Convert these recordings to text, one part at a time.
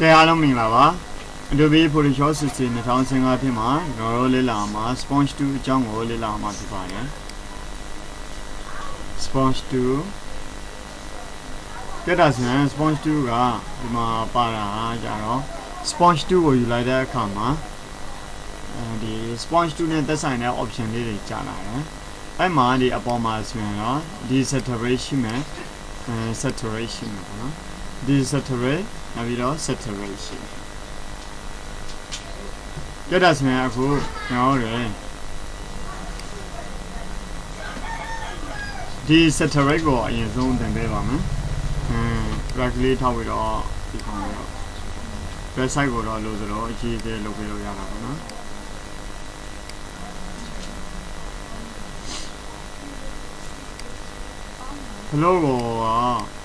အားလုံးမင်္ဂလာပါ Adobe Photoshop 16 2015ထဲမှာကျွန်တော်တို့လေ့လာမှာ Sponge 2အကြောင်းကိုလေ့လာမှာဖြစ်ပါတယ် Sponge 2ကြတာဆိုရင် Sponge 2ကဒီမှာပါတာကြတော့ Sponge 2ကိုယူလိုက်တဲ့အခါမှာဒီ Sponge 2နဲ့သက်ဆိုင်တဲ့ option လေးတွေကြာလာတယ်အဲ့မှာဒီအပေါ်မှာဆိုရင်တော့ဒီ saturation နဲ့ saturation ပေါ့နော်ဒီ saturate နောက်ပြီးတော့ saturation ကြတာဆိုရင်အခုကျွန်တော်တို့ဒီ saturate ကိုအရင်ဆုံးသင်ပေးပါမယ်right လေးထောက်ပြီးတော့ဒီကောင်တော့ website ကိုတော့လို့ဆိုတော့အကြီးအကျယ်လုပ်ပေးလို့ရတာပေါ့နော်Hello ကို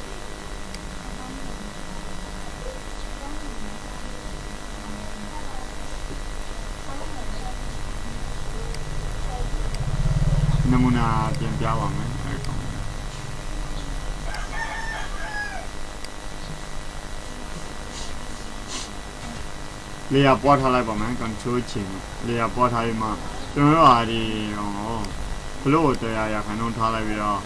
နမူနာပြန်ပြပါမယ်အဲ့ကောင်လေယာပွားထားလိုက်ပါမယ် control ချိန်လေယာပွားထားပြီးမှကျွန်တော်တို့ဟာဒီဘလို့တရားရခိုင်နှုန်းထားလိုက်ပြီးတော့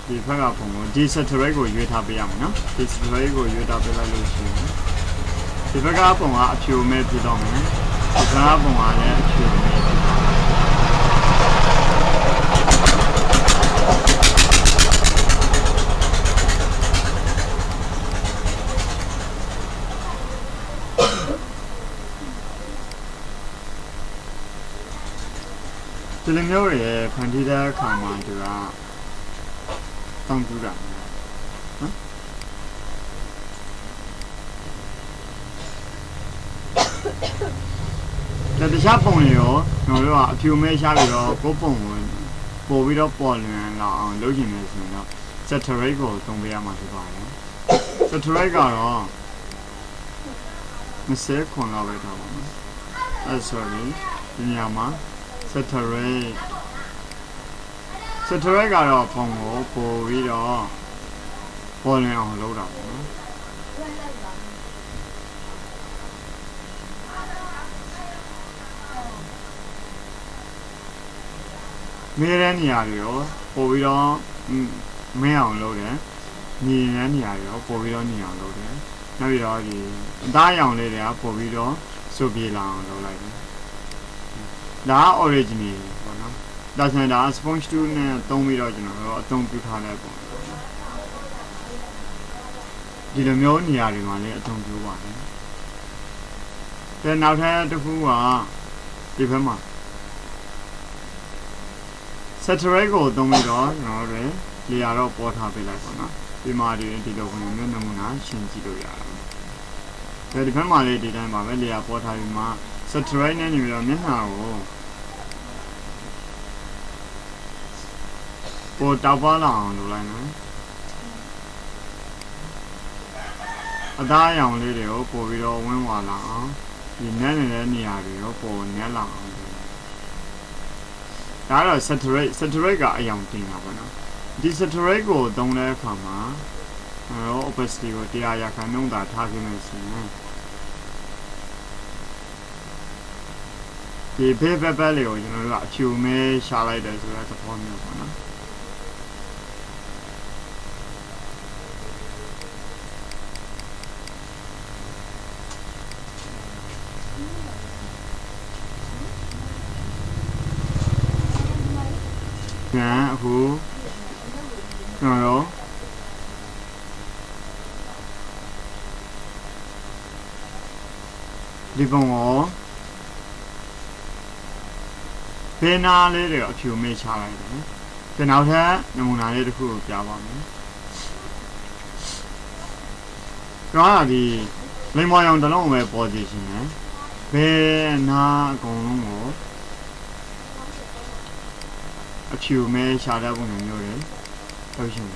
ဒီဘက်ကပုံကိုဒီ saturate ကိုရွေးထားပေးရမယ်နော်ဒီ saturate ကိုရွေးထားပေးလိုက်လို့ရှိရင်ဒီဘက်ကပုံကအဖြူမဲ့ဖြစ်တော့မယ်ဒီဘက်ကပုံကလည်းအဖြူမဲ့ဖြစ်တော့ဒီလိုမျိုးရဲ့ဖန်တီးတဲ့အခါမှာသူကတောင်းကြတာနော်တခြားပုံတွေရောကျွန်တော်တို့ကအဖြူမဲရှားပြီးတော့ကိုပုံကိုပို့ပြီးတော့ပေါ်လွင်လာအောင်လုပ်ရင်လည်းဆိုရင်တော့ saturate ကိုသုံးပေးရမှာဖြစ်ပါတယ် saturate ကတော့20ခွန်လောက်ပဲတော့ပါနော်အဲ့ sorry ဒီနေရာမှာ saturate ကတော့ပုံကိုပို့ပြီးတော့ပေါ်လွင်အောင်လုပ်တာပေါ့နော်မဲတဲ့နေရာတွေရောပို့ပြီးတော့မဲအောင်လုပ်တယ်ညီတဲ့နေရာတွေရောပို့ပြီးတော့ညီအောင်လုပ်တယ်နောက်ပြီးတော့ဒီအသားရောင်လေးတွေကပို့ပြီးတော့စုပ်ပြေလာအောင်လုပ်လိုက်တယ်ဒါက original ပေါ့နော်ဒါဆိုရင်ဒါ sponge 2နဲ့သုံးပြီးတော့ကျွန်တော်တို့အသုံးပြုထားတဲ့ပုံဒီလိုမျိုးနေရာတွေမှာလည်းအသုံးပြုပါတယ်။နောက်ထပ်တစ်ခုကဒီဘက်မှာ saturate ကိုသုံးပြီးတော့ကျွန်တော်တို့လေယာတော့ပေါ်ထားပေးလိုက်ပါတော့။ဒီမှာဒီလိုပုံမျိုးနမူနာရှင်းကြည့်လို့ရတယ်။ဒီဘက်မှာလည်းဒီတိုင်းပါပဲလေယာပေါ်ထားပြီးမှ saturate နဲ့နေပြီးတော့မျက်နှာကိုပေါ်တောက်ပါလာအောင်လုပ်လိုက်နော်အသားရောင်လေးတွေကိုပို့ပြီးတော့ဝင်းဝါလာအောင်ဒီနက်နေတဲ့နေရာတွေကိုပို့နက်လာအောင်ဒါတော့ saturate ကအယောင်တင်တာပေါ့နော်ဒီ saturate ကိုသုံးတဲ့အခါမှာopacity ကို100ရာခိုင်နှုန်းသာထားခဲ့မယ်ဆိုရင်ဒီဘေးဘက်လေးကိုကျွန်တော်တို့ကအဖြူမဲရှာလိုက်တယ်ဆိုတဲ့သဘောမျိုးပေါ့နော်အခုကျွန်တော်ဒီပုံကိုဘေးနာလေးတွေအဖြူမေးချလိုက်တယ်ဒီနောက်ထပ်နမူနာလေးတစ်ခုကိုပြပါမယ်ကျွန်တော်ကဒီလိမ္မော်ရောင်တစ်လုံးပဲပေါ်ကြည့်ရှင်တယ်ဘေးနာအကုန်လုံးကိုအဖြူမဲရှာတဲ့ပုံစံမျိုးတွေလုပ်ရှင်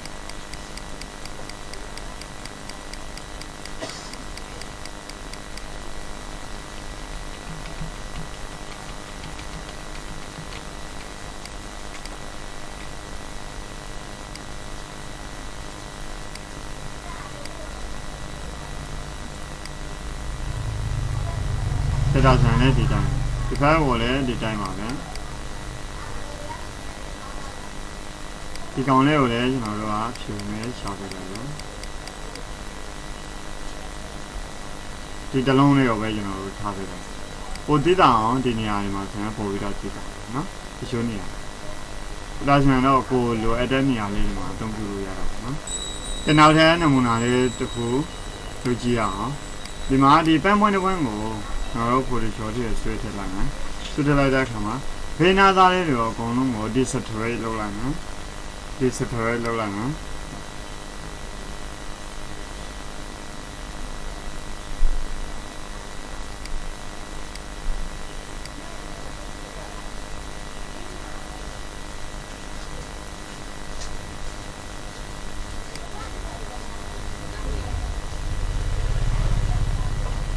ဒါဆိုရင်လည်းဒီတိုင်းဒီဘက်ကိုလည်းဒီတိုင်းပါပဲဒီကောင်လေးကိုလည်းကျွန်တော်တို့ကဖြူမဲရှာပေးလိုက်ရောဒီတလုံးလေးကိုပဲကျွန်တော်တို့ထားပေးလိုက်ပိုတိတာအောင်ဒီနေရာတွေမှာဆန်ပို့ပြီးတော့ကြည့်တာနော်ဒီချိုးနေရာဒါဆိုရင်တော့ကိုလိုအပ်တဲ့နေရာလေးတွေမှာအသုံးပြုလို့ရတော့နော်ဒီနောက်ထပ်နမူနာလေးတစ်ခုလုပ်ကြည့်ရအောင်ဒီမှာဒီပန်းပွင့်တစ်ပွင့်ကိုကျွန်တော်တို့ Photoshop ထဲဆွဲထည့်လိုက်မယ်ဆွဲထည့်လိုက်တဲ့အခါမှာဘေးနားသားလေးတွေအကုန်လုံးကို desaturate လုပ်လိုက်မယ် desaturate လုပ်လိုက်မယ်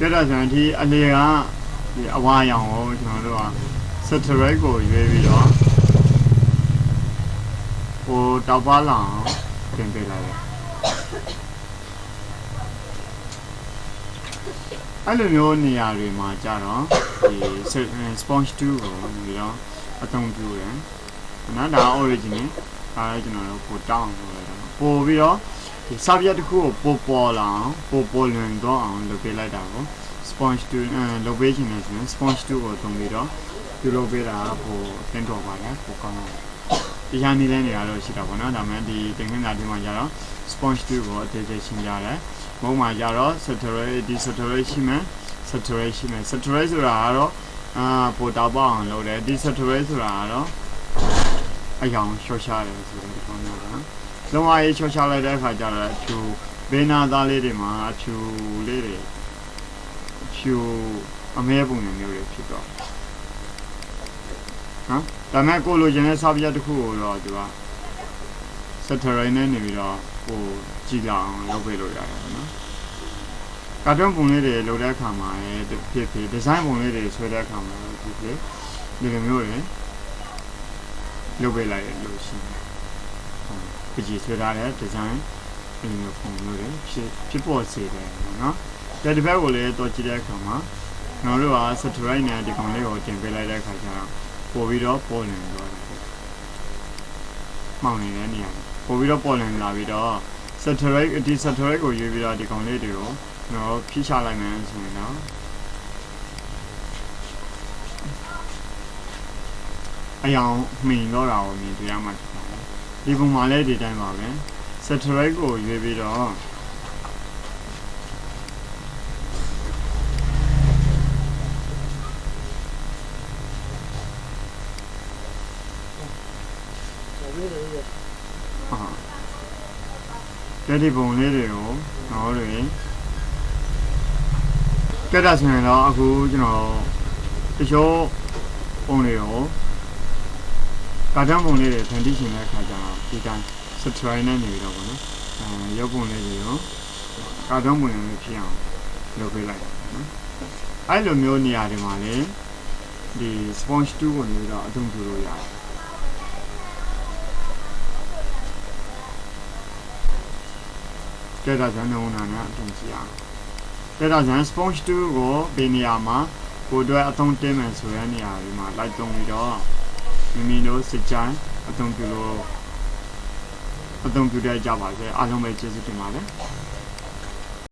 ကြည့်တော့ကျွန်တော်ဒီအလေကဒီအဝါရောင်ကိုကျွန်တော်တို့က saturate ကိုရွေးပြီးတော့ဟိုတောက်ပါလောင်တင်ပေးလိုက်တယ်အဲ့လိုမျိုးနေရာတွေမှာကြာတော့ဒီ sponge tool ကိုပြီးတော့အသုံးပြုတယ်နော်ဒါ original ဒါလည်းကျွန်တော်တို့ပိုတောင်းလို့ရတယ်ပို့ပြီးတော့ဒီစာပြတ်တစ်ခုကိုပေါ်လာအောင်ပေါ်လွင်တော့အောင်လုပ်ပေးလိုက်တာကို sponge tool လုပ်ပေးခြင်းနဲ့ဆိုရင် sponge tool ကိုသုံးပြီးတော့ပြုလုပ်ပေးတာဟိုသင်တော်ပါတယ်ပိုကောင်းတယ်ဒီဟာနေလည်းနေရာတော့ရှိတာပေါ့နော်ဒါမှဒီတင်ခင်းတာဒီမှာကြတော့ sponge tool ကိုအသေးသေးရှင်းကြတယ်မုံမှာကြတော့ saturate ဒီ saturate ရှိမယ် saturate ရှိမယ် saturate ဆိုတာကတော့ပိုတောက်ပေါအောင်လုပ်တယ်ဒီ saturate ဆိုတာကတော့အယောင်ရှော့ရှားတယ်ဆိုတော့ဒီကောင်းတော့နော်လုံးဝရေးချောချလိုက်တဲ့အခါကျတော့အဖြူဘေးနာသားလေးတွေမှာအဖြူလေးတွေအဖြူအမဲပုံစံမျိုးတွေဖြစ်တော့နော်ဒါမဲ့ကိုလိုချင်တဲ့စာပြတ်တစ်ခုကိုတော့သူက saturate နဲ့နေပြီးတော့ဟိုကြည့်လောက်အောင်လုပ်ပေးလို့ရတယ်နော်ကာတွန်းပုံလေးတွေလုပ်တဲ့အခါမှာလည်းဖြစ်ဖြစ်ဒီဇိုင်းပုံလေးတွေဆွဲတဲ့အခါမှာဖြစ်ဖြစ်ဒီလိုမျိုးတွေလုပ်ပေးလိုက်လို့ရှိရင်ပကြီးဆွဲထားတဲ့ဒီဇိုင်းဒီလိုပုံမျိုးတွေဖြစ်ပေါ်စေတယ်နော်ဒီဘက်ကိုလည်းတော့ကြည့်တဲ့အခါမှာကျွန်တော်တို့က saturate နဲ့ဒီကောင်လေးကိုတင်ပေးလိုက်တဲ့အခါကျတော့ပို့ပြီးတော့ပေါ်နေတော့မောင်းနေတဲ့နေရာပို့ပြီးတော့ပေါ်နေလာပြီးတော့ saturate ဒီ saturate ကိုရွေးပြီးတော့ဒီကောင်လေးတွေကိုကျွန်တော်ဖြည့်ချလိုက်မယ်ဆိုရင်တော့အယောင်မှင်တော့တာကိုမြင်တွေ့ရမှာဖြစ်ပါတယ်ဒီပုံမှာလည်းဒီတိုင်းပါပဲ saturate ကိုရွေးပြီးတော့ဒီပုံလေးတွေကိုတော့တွေကက်တာဆိုရင်တော့အခုကျွန်တော်တချို့ပုံတွေကိုကာတွန်းပုံလေးတွေဖန်တီးရှင်တဲ့အခါကျတော့ဒီတိုင်း subscribe နဲ့နေပြီးတော့ပေါ့နော်ရုပ်ပုံလေးတွေကိုကာတွန်းပုံလေးဖြစ်အောင်လုပ်ပေးလိုက်တာနော်အဲ့လိုမျိုးနေရာတွေမှာလေဒီ sponge tool ကိုနေပြီးတော့အသုံးပြုလို့ရတယ်ကဲဒါကြောင့်နမူနာနဲ့အသုံးကြည့်အောင်ကဲဒါကြောင့် sponge tool ကိုဒီနေရာမှာကိုယ်အတွက်အသုံးတင်မယ်ဆိုတဲ့နေရာတွေမှာလိုက်သုံးပြီးတော့မိမိတို့စကြိုင်အသုံးပြုလို့အသုံးပြုတဲ့ကြပါစေအားလုံးပဲကျေးဇူးတင်ပါတယ်